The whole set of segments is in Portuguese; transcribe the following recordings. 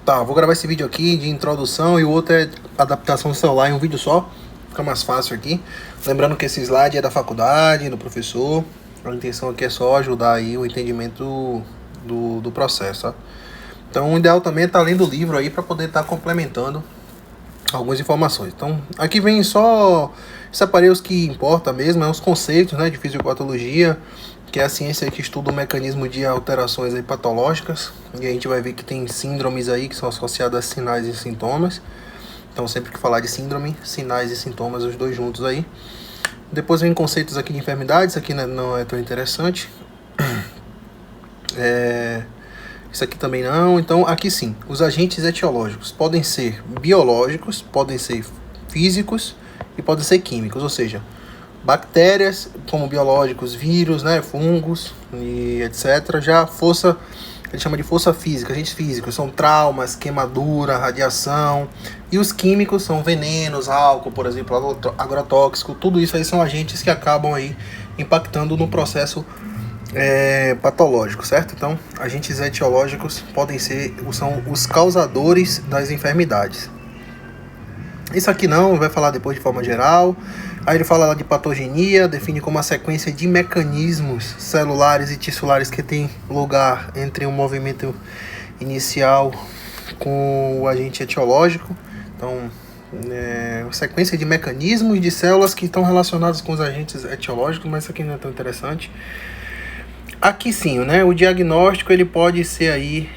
Tá, vou gravar esse vídeo aqui de introdução e o outro é adaptação do celular em um vídeo só. Fica mais fácil aqui. Lembrando que esse slide é da faculdade, do professor. A intenção aqui é só ajudar aí o entendimento do processo, tá? Então o ideal também é estar lendo o livro aí para poder estar complementando algumas informações. Então aqui vem só separei os que importa mesmo, os conceitos, né, de fisiopatologia, que é a ciência que estuda o mecanismo de alterações aí patológicas, e a gente vai ver que tem síndromes aí que são associadas a sinais e sintomas. Então sempre que falar de síndrome, sinais e sintomas, os dois juntos aí. Depois vem conceitos aqui de enfermidades, aqui não é tão interessante. Isso aqui também não. Então aqui sim, os agentes etiológicos podem ser biológicos, podem ser físicos e podem ser químicos, ou seja, bactérias como biológicos, vírus, né, fungos e etc. Já a força, ele chama de força física, agentes físicos são traumas, queimadura, radiação, e os químicos são venenos, álcool, por exemplo, agrotóxico. Tudo isso aí são agentes que acabam aí impactando no processo patológico, certo? Então, agentes etiológicos são os causadores das enfermidades. Isso aqui não, vai falar depois de forma geral. Aí ele fala lá de patogenia, define como a sequência de mecanismos celulares e tissulares que tem lugar entre um movimento inicial com o agente etiológico. Então, sequência de mecanismos de células que estão relacionados com os agentes etiológicos, mas isso aqui não é tão interessante. Aqui sim, né? O diagnóstico ele pode ser aí,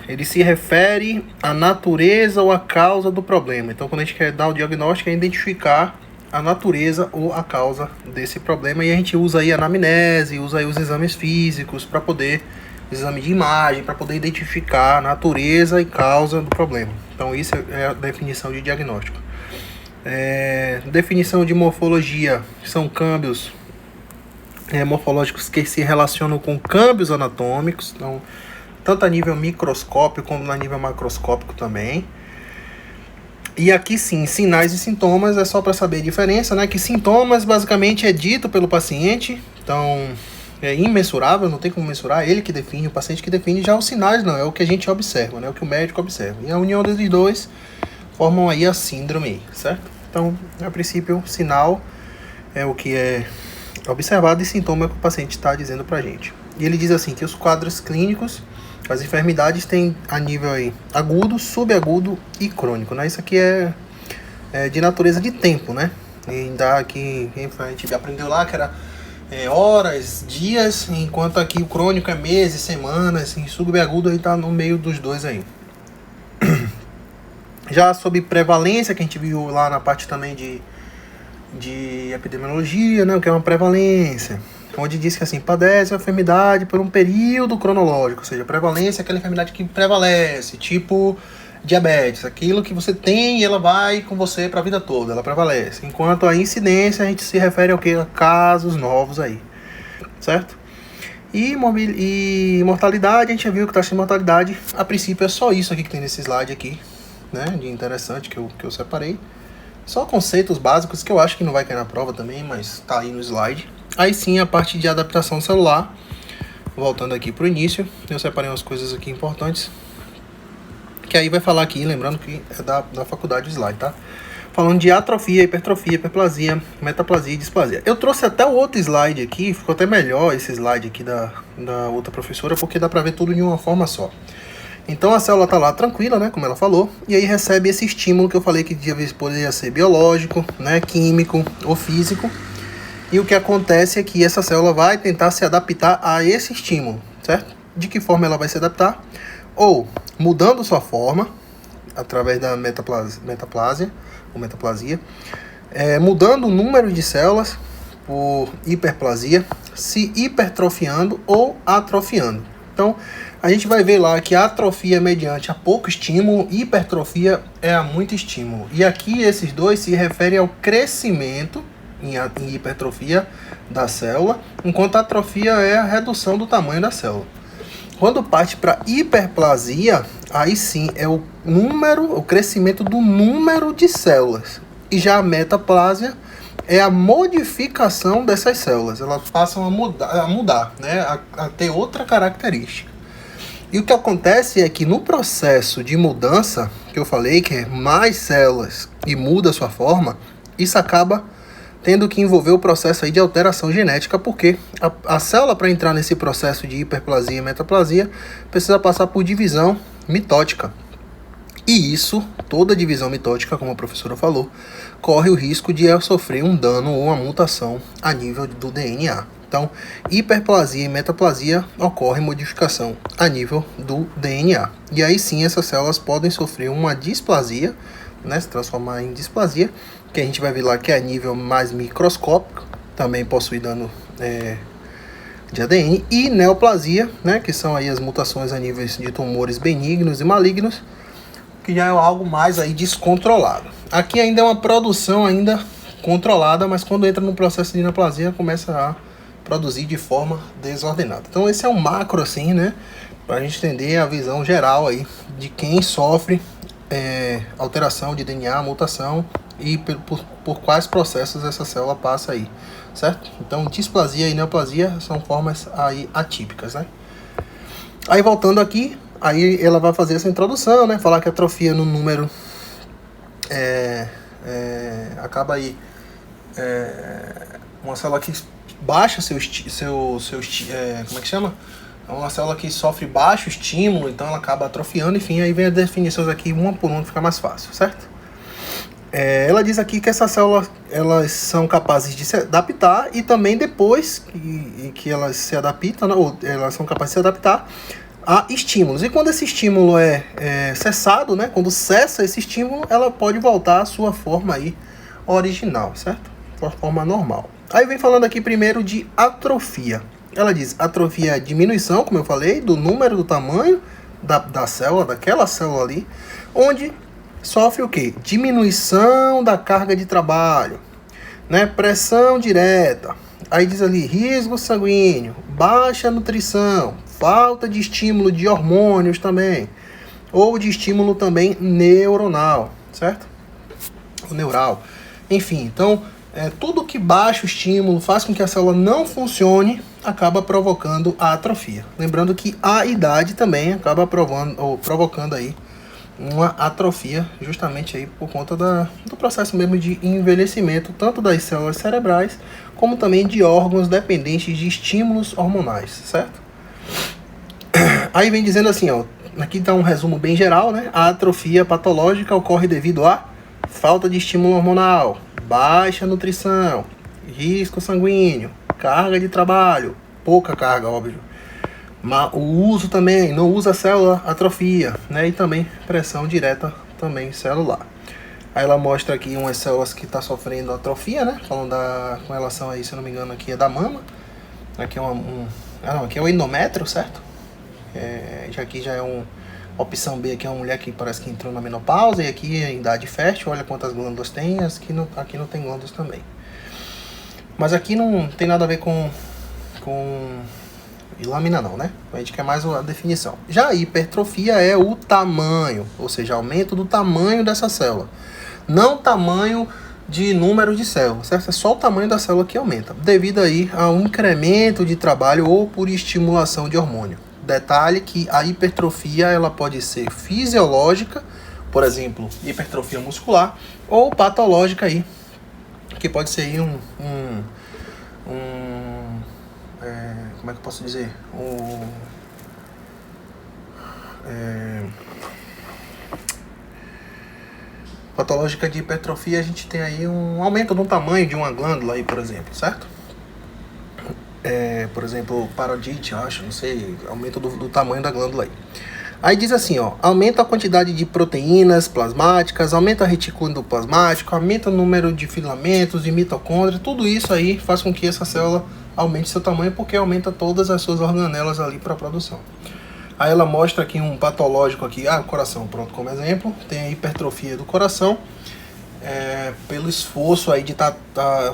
ele se refere à natureza ou à causa do problema. Então, quando a gente quer dar o diagnóstico, é identificar a natureza ou a causa desse problema, e a gente usa aí a anamnese, usa aí os exames físicos para poder, exame de imagem, para poder identificar a natureza e causa do problema. Então, isso é a definição de diagnóstico. Definição de morfologia são câmbios morfológicos que se relacionam com câmbios anatômicos, então, tanto a nível microscópico como a nível macroscópico também. E aqui sim, sinais e sintomas é só para saber a diferença, né? Que sintomas basicamente é dito pelo paciente, então é imensurável, não tem como mensurar, ele que define, o paciente que define. Já os sinais não, é o que a gente observa, né? O que o médico observa. E a união desses dois formam aí a síndrome, certo? Então, a princípio, sinal é o que é observado e sintoma é o que o paciente está dizendo pra gente. E ele diz assim que os quadros clínicos, as enfermidades têm a nível aí agudo, subagudo e crônico, né? Isso aqui é de natureza de tempo, né? E aqui a gente aprendeu lá que era horas, dias, enquanto aqui o crônico é meses, semanas, e subagudo aí tá no meio dos dois aí. Já sobre prevalência, que a gente viu lá na parte também de epidemiologia, né, o que é uma prevalência, onde diz que assim, padece a enfermidade por um período cronológico, ou seja, prevalência é aquela enfermidade que prevalece, tipo diabetes, aquilo que você tem e ela vai com você para a vida toda, ela prevalece. Enquanto a incidência, a gente se refere ao que? A casos novos aí, certo? E mortalidade, a gente já viu que a taxa de mortalidade, a princípio é só isso aqui que tem nesse slide aqui, né, de interessante que eu separei. Só conceitos básicos que eu acho que não vai cair na prova também, mas tá aí no slide. Aí sim a parte de adaptação celular. Voltando aqui pro início, eu separei umas coisas aqui importantes. Que aí vai falar aqui, lembrando que é da faculdade o slide, tá? Falando de atrofia, hipertrofia, hiperplasia, metaplasia e displasia. Eu trouxe até o outro slide aqui, ficou até melhor esse slide aqui da outra professora, porque dá pra ver tudo de uma forma só. Então a célula está lá tranquila, né, como ela falou, e aí recebe esse estímulo que eu falei que poderia ser biológico, né, químico ou físico. E o que acontece é que essa célula vai tentar se adaptar a esse estímulo, certo? De que forma ela vai se adaptar? Ou mudando sua forma, através da metaplasia, mudando o número de células por hiperplasia, se hipertrofiando ou atrofiando. Então, a gente vai ver lá que a atrofia é mediante a pouco estímulo, hipertrofia é a muito estímulo. E aqui esses dois se referem ao crescimento em hipertrofia da célula, enquanto a atrofia é a redução do tamanho da célula. Quando parte para hiperplasia, aí sim é o crescimento do número de células. E já a metaplasia é a modificação dessas células. Elas passam a mudar, né? A ter outra característica. E o que acontece é que no processo de mudança, que eu falei, que é mais células e muda a sua forma, isso acaba tendo que envolver o processo aí de alteração genética, porque a célula, para entrar nesse processo de hiperplasia e metaplasia, precisa passar por divisão mitótica. E isso, toda divisão mitótica, como a professora falou, corre o risco de sofrer um dano ou uma mutação a nível do DNA. Então, hiperplasia e metaplasia ocorre modificação a nível do DNA. E aí sim, essas células podem sofrer uma displasia, né, se transformar em displasia, que a gente vai ver lá que é a nível mais microscópico, também possui dano de ADN, e neoplasia, né, que são aí as mutações a níveis de tumores benignos e malignos, que já é algo mais aí descontrolado. Aqui ainda é uma produção ainda controlada, mas quando entra no processo de neoplasia, começa a produzir de forma desordenada. Então esse é um macro assim, né, para a gente entender a visão geral aí de quem sofre alteração de DNA, mutação e por quais processos essa célula passa aí, certo? Então displasia e neoplasia são formas aí atípicas, né? Aí voltando aqui, aí ela vai fazer essa introdução, né, falar que atrofia no número acaba aí uma célula que baixa como é que chama? É uma célula que sofre baixo estímulo, então ela acaba atrofiando, enfim, aí vem as definições aqui uma por uma, fica mais fácil, certo? Ela diz aqui que essas células elas são capazes de se adaptar e também depois que elas se adaptam, ou elas são capazes de se adaptar a estímulos. E quando esse estímulo é cessado, né, quando cessa esse estímulo, ela pode voltar à sua forma aí original, certo? Forma normal. Aí vem falando aqui primeiro de atrofia. Ela diz, atrofia é diminuição, como eu falei, do número, do tamanho da célula, daquela célula ali, onde sofre o quê? Diminuição da carga de trabalho, né? Pressão direta. Aí diz ali, risco sanguíneo, baixa nutrição, falta de estímulo de hormônios também, ou de estímulo também neuronal, certo? O neural. Enfim, então, tudo que baixa o estímulo faz com que a célula não funcione, acaba provocando a atrofia. Lembrando que a idade também acaba provocando aí uma atrofia, justamente aí por conta do processo mesmo de envelhecimento, tanto das células cerebrais, como também de órgãos dependentes de estímulos hormonais, certo? Aí vem dizendo assim, ó, aqui dá um resumo bem geral, né? A atrofia patológica ocorre devido à falta de estímulo hormonal, baixa nutrição, risco sanguíneo, carga de trabalho, pouca carga, óbvio. O uso também, não usa a célula, atrofia, né? E também pressão direta também celular. Aí ela mostra aqui umas células que estão sofrendo atrofia, né? Falando com relação aí, se eu não me engano, aqui é da mama. Aqui é aqui é o endométrio, certo? Aqui já é opção B, aqui é uma mulher que parece que entrou na menopausa, e aqui é em idade fértil, olha quantas glândulas tem, aqui não tem glândulas também. Mas aqui não tem nada a ver com lâmina não, né? A gente quer mais a definição. Já a hipertrofia é o tamanho, ou seja, aumento do tamanho dessa célula. Não tamanho de número de células, certo? É só o tamanho da célula que aumenta, devido aí a um incremento de trabalho ou por estimulação de hormônio. Detalhe que a hipertrofia ela pode ser fisiológica, por exemplo, hipertrofia muscular, ou patológica aí, que pode ser aí como é que eu posso dizer? Patológica de hipertrofia, a gente tem aí um aumento do tamanho de uma glândula aí, por exemplo, certo? Por exemplo, parodite, acho, não sei, aumento do tamanho da glândula aí. Aí diz assim, ó, aumenta a quantidade de proteínas plasmáticas, aumenta a retículo endoplasmático, aumenta o número de filamentos, de mitocôndrias, tudo isso aí faz com que essa célula aumente seu tamanho, porque aumenta todas as suas organelas ali para a produção. Aí ela mostra aqui um patológico aqui, o coração, pronto, como exemplo, tem a hipertrofia do coração, pelo esforço aí de tá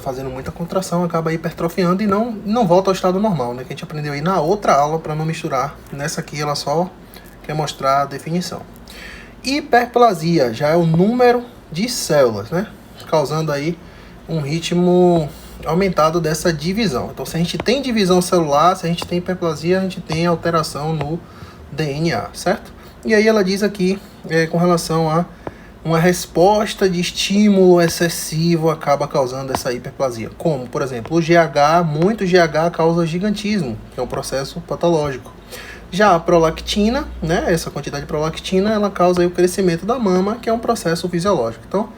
fazendo muita contração, acaba hipertrofiando e não volta ao estado normal, né, que a gente aprendeu aí na outra aula para não misturar. Nessa aqui ela só quer mostrar a definição. Hiperplasia já é o número de células, né, causando aí um ritmo aumentado dessa divisão. Então, se a gente tem divisão celular, se a gente tem hiperplasia, a gente tem alteração no DNA, certo? E aí ela diz aqui, com relação a uma resposta de estímulo excessivo acaba causando essa hiperplasia. Como, por exemplo, o GH, muito GH causa gigantismo, que é um processo patológico. Já a prolactina, né, essa quantidade de prolactina, ela causa aí o crescimento da mama, que é um processo fisiológico. Então,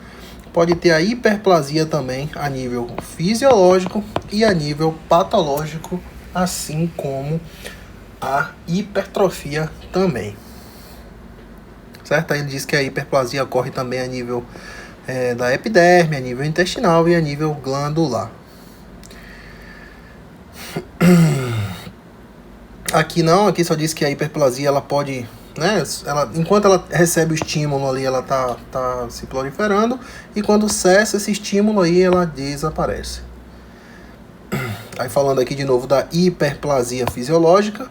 pode ter a hiperplasia também a nível fisiológico e a nível patológico, assim como a hipertrofia também. Certo? Aí ele diz que a hiperplasia ocorre também a nível da epiderme, a nível intestinal e a nível glandular. Aqui não, aqui só diz que a hiperplasia ela pode, né, enquanto ela recebe o estímulo ali, ela tá se proliferando, e quando cessa esse estímulo aí, ela desaparece. Aí falando aqui de novo da hiperplasia fisiológica,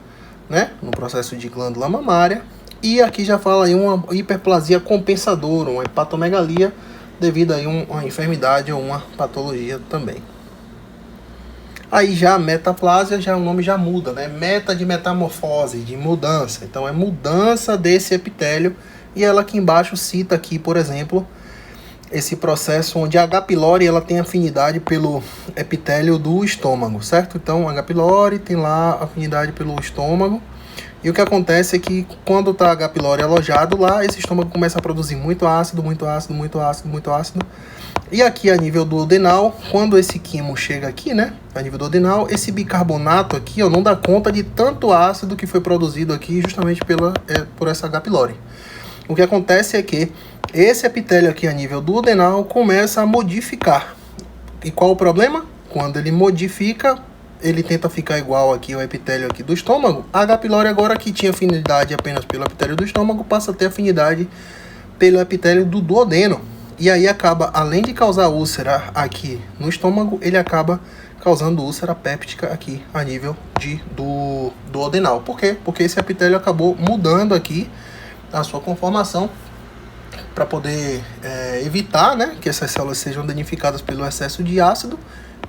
né, no processo de glândula mamária, e aqui já fala aí uma hiperplasia compensadora, uma hepatomegalia, devido a uma enfermidade ou uma patologia também. Aí já a metaplasia, já o nome já muda, né? Meta de metamorfose, de mudança. Então é mudança desse epitélio. E ela aqui embaixo cita aqui, por exemplo, esse processo onde a H. pylori ela tem afinidade pelo epitélio do estômago, certo? Então a H. pylori tem lá afinidade pelo estômago. E o que acontece é que quando está H. pylori alojado lá, esse estômago começa a produzir muito ácido, muito ácido, muito ácido, muito ácido. E aqui a nível duodenal, quando esse quimo chega aqui, né, a nível duodenal, esse bicarbonato aqui, ó, não dá conta de tanto ácido que foi produzido aqui justamente por essa H. pylori. O que acontece é que esse epitélio aqui a nível duodenal começa a modificar. E qual o problema? Quando ele modifica, ele tenta ficar igual aqui ao epitélio aqui do estômago. A H. pylori agora que tinha afinidade apenas pelo epitélio do estômago, passa a ter afinidade pelo epitélio do duodeno. E aí acaba, além de causar úlcera aqui no estômago, ele acaba causando úlcera péptica aqui a nível do duodenal. Por quê? Porque esse epitélio acabou mudando aqui a sua conformação para poder evitar, né, que essas células sejam danificadas pelo excesso de ácido.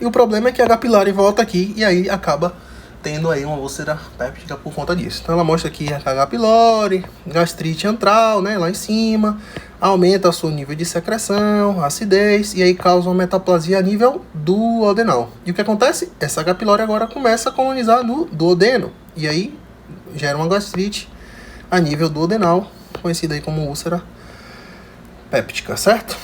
E o problema é que a H. pylori volta aqui e aí acaba tendo aí uma úlcera péptica por conta disso. Então ela mostra aqui a H. pylori, gastrite antral, né, lá em cima, aumenta o seu nível de secreção, acidez, e aí causa uma metaplasia a nível duodenal. E o que acontece? Essa H. pylori agora começa a colonizar no duodeno, e aí gera uma gastrite a nível duodenal, conhecida aí como úlcera péptica, certo?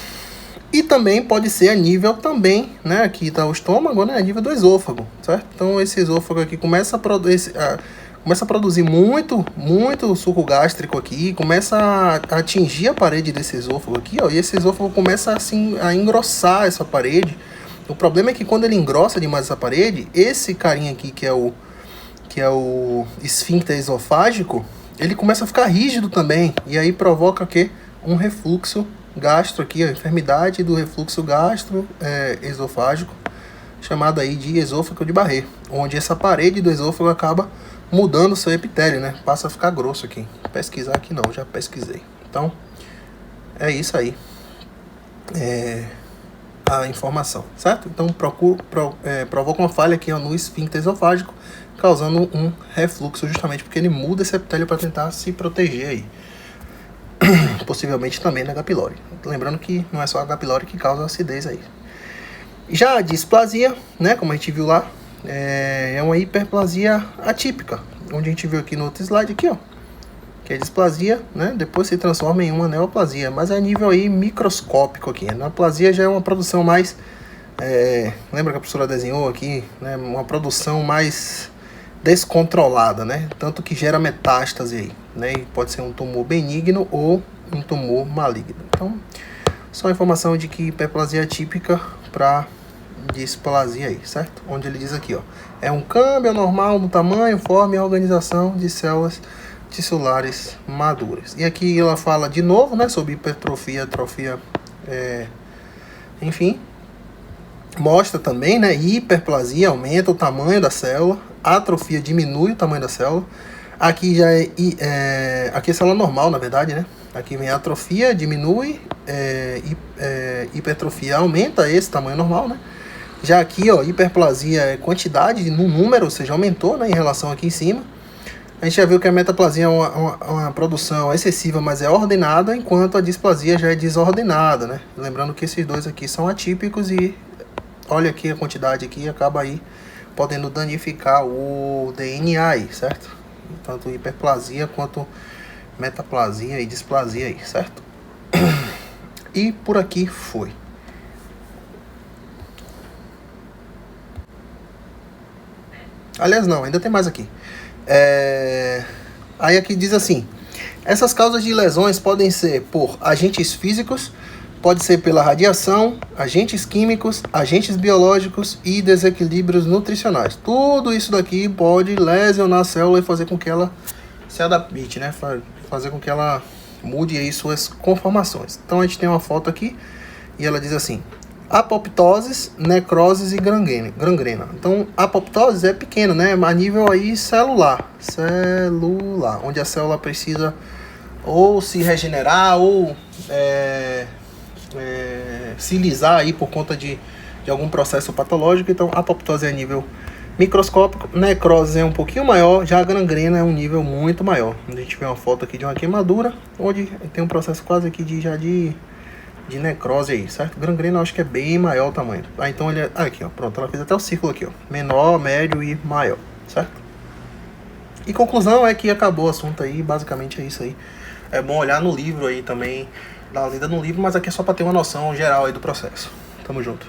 E também pode ser a nível também, né, aqui está o estômago, né, a nível do esôfago, certo? Então esse esôfago aqui começa a produzir muito suco gástrico aqui, começa a atingir a parede desse esôfago aqui, ó, e esse esôfago começa assim a engrossar essa parede. O problema é que quando ele engrossa demais essa parede, esse carinha aqui que é o esfíncter esofágico, ele começa a ficar rígido também, e aí provoca o quê? Um refluxo gastro aqui, a enfermidade do refluxo esofágico, chamada aí de esôfago de Barré, onde essa parede do esôfago acaba mudando o seu epitélio, né? Passa a ficar grosso aqui. Pesquisar aqui não, já pesquisei. Então, é isso aí. A informação, certo? Então, provoca uma falha aqui, ó, no esfíncter esofágico, causando um refluxo, justamente porque ele muda esse epitélio para tentar se proteger aí. Possivelmente também na H. pylori. Lembrando que não é só a H. pylori que causa acidez aí. Já a displasia, né, como a gente viu lá, é uma hiperplasia atípica, onde a gente viu aqui no outro slide aqui, ó, que é displasia, né, depois se transforma em uma neoplasia, mas é a nível aí microscópico aqui. A neoplasia já é uma produção mais, lembra que a professora desenhou aqui, né, uma produção mais descontrolada, né, tanto que gera metástase aí, né, e pode ser um tumor benigno ou um tumor maligno. Então, só a informação de que hiperplasia atípica para displasia aí, certo? Onde ele diz aqui, ó, é um câmbio anormal no tamanho, forma e organização de células tissulares maduras. E aqui ela fala de novo, né, sobre hipertrofia, atrofia, enfim, mostra também, né, hiperplasia aumenta o tamanho da célula, atrofia diminui o tamanho da célula. Aqui já aqui é célula normal, na verdade, né? Aqui vem a atrofia, diminui, hipertrofia aumenta esse tamanho normal, né? Já aqui, ó, hiperplasia é quantidade no número, ou seja, aumentou, né, em relação aqui em cima. A gente já viu que a metaplasia é uma produção excessiva, mas é ordenada, enquanto a displasia já é desordenada, né? Lembrando que esses dois aqui são atípicos e olha aqui a quantidade aqui, acaba aí podendo danificar o DNA aí, certo? Tanto hiperplasia quanto metaplasia e displasia aí, certo? E por aqui foi. Aliás, não, ainda tem mais aqui. Aí aqui diz assim: essas causas de lesões podem ser por agentes físicos, pode ser pela radiação, agentes químicos, agentes biológicos e desequilíbrios nutricionais. Tudo isso daqui pode lesionar a célula e fazer com que ela se adapte, né? Fazer com que ela mude aí suas conformações. Então a gente tem uma foto aqui e ela diz assim: apoptoses, necroses e gangrena. Então, apoptose é pequeno, né? A nível aí celular, onde a célula precisa ou se regenerar ou se lisar aí por conta de algum processo patológico. Então, apoptose é a nível microscópico, necrose é um pouquinho maior, já a gangrena é um nível muito maior. A gente vê uma foto aqui de uma queimadura, onde tem um processo quase aqui de necrose aí, certo? Gangrena eu acho que é bem maior o tamanho. Ah, então ele é... aqui, ó, pronto, ela fez até o círculo aqui, ó. Menor, médio e maior, certo? E conclusão é que acabou o assunto aí, basicamente é isso aí. É bom olhar no livro aí também, dar uma lida no livro, mas aqui é só para ter uma noção geral aí do processo. Tamo junto.